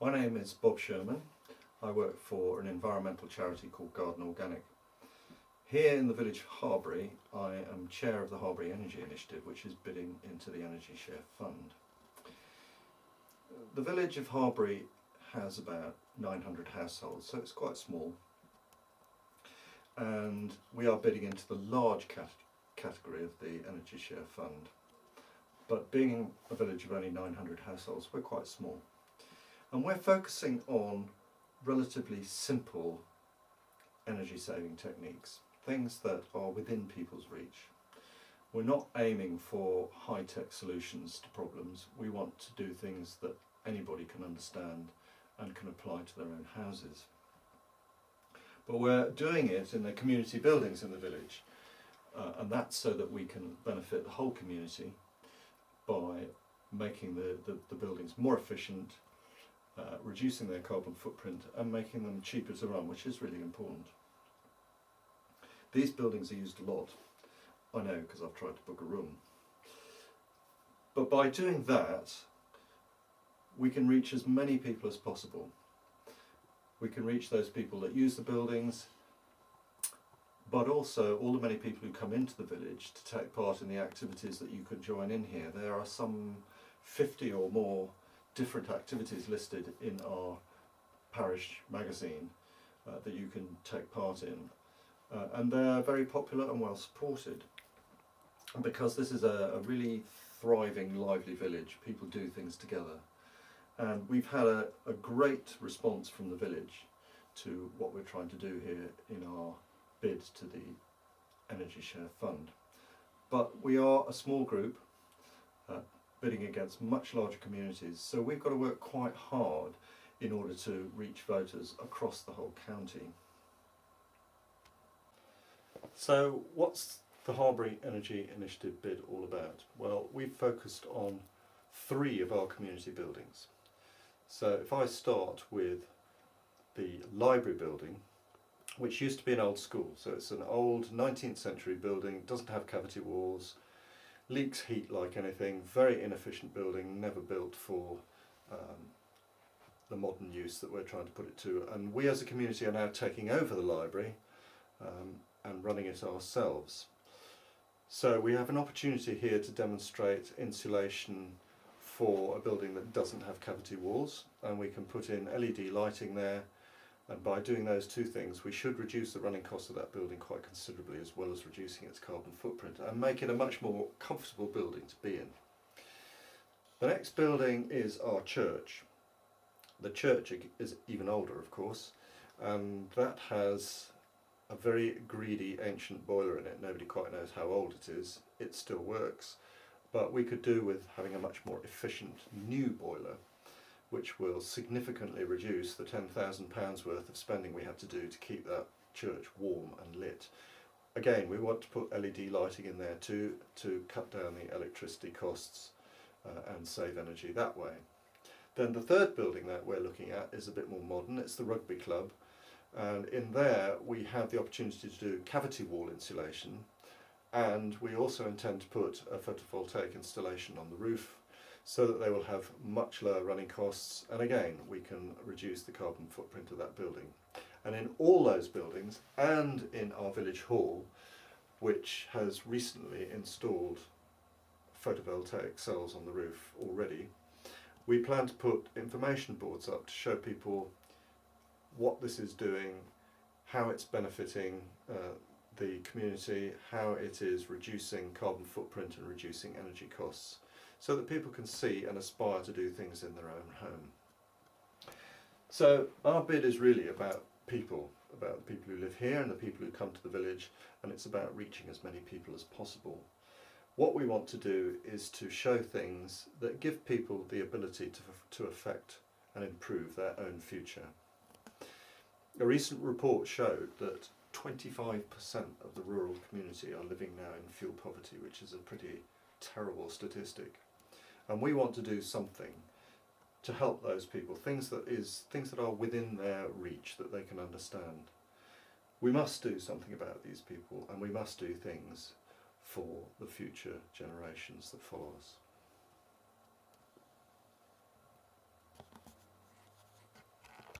My name is Bob Sherman. I work for an environmental charity called Garden Organic. Here in the village of Harbury, I am chair of the Harbury Energy Initiative, which is bidding into the Energy Share Fund. The village of Harbury has about 900 households, so it's quite small. And we are bidding into the large category of the Energy Share Fund. But being a village of only 900 households, we're quite small. And we're focusing on relatively simple energy saving techniques, things that are within people's reach. We're not aiming for high-tech solutions to problems. We want to do things that anybody can understand and can apply to their own houses. But we're doing it in the community buildings in the village, and that's so that we can benefit the whole community by making the buildings more efficient, reducing their carbon footprint and making them cheaper to run, which is really important. These buildings are used a lot. I know, because I've tried to book a room. But by doing that, we can reach as many people as possible. We can reach those people that use the buildings, but also all the many people who come into the village to take part in the activities that you could join in here. There are some 50 or more different activities listed in our parish magazine that you can take part in, and they're very popular and well supported. And because this is a really thriving, lively village, people do things together, and we've had a great response from the village to what we're trying to do here in our bid to the Energy Share Fund. But we are a small group bidding against much larger communities, so we've got to work quite hard in order to reach voters across the whole county. So what's the Harbury Energy Initiative bid all about? Well, we've focused on 3 of our community buildings. So if I start with the library building, which used to be an old school, so it's an old 19th century building, doesn't have cavity walls, leaks heat like anything, very inefficient building, never built for the modern use that we're trying to put it to. And we as a community are now taking over the library and running it ourselves. So we have an opportunity here to demonstrate insulation for a building that doesn't have cavity walls, and we can put in LED lighting there. And by doing those 2 things, we should reduce the running cost of that building quite considerably, as well as reducing its carbon footprint, and make it a much more comfortable building to be in. The next building is our church. The church is even older, of course, and that has a very greedy ancient boiler in it. Nobody quite knows how old it is. It still works, but we could do with having a much more efficient new boiler, which will significantly reduce the £10,000 worth of spending we have to do to keep that church warm and lit. Again, we want to put LED lighting in there too, to cut down the electricity costs and save energy that way. Then the third building that we're looking at is a bit more modern. It's the rugby club, and in there we have the opportunity to do cavity wall insulation, and we also intend to put a photovoltaic installation on the roof, so that they will have much lower running costs, and again we can reduce the carbon footprint of that building. And in all those buildings, and in our village hall, which has recently installed photovoltaic cells on the roof already, we plan to put information boards up to show people what this is doing, how it's benefiting the community, how it is reducing carbon footprint and reducing energy costs, so that people can see and aspire to do things in their own home. So our bid is really about people, about the people who live here and the people who come to the village, and it's about reaching as many people as possible. What we want to do is to show things that give people the ability to affect and improve their own future. A recent report showed that 25% of the rural community are living now in fuel poverty, which is a pretty terrible statistic. And we want to do something to help those people, things that are within their reach, that they can understand. We must do something about these people, and we must do things for the future generations that follow us.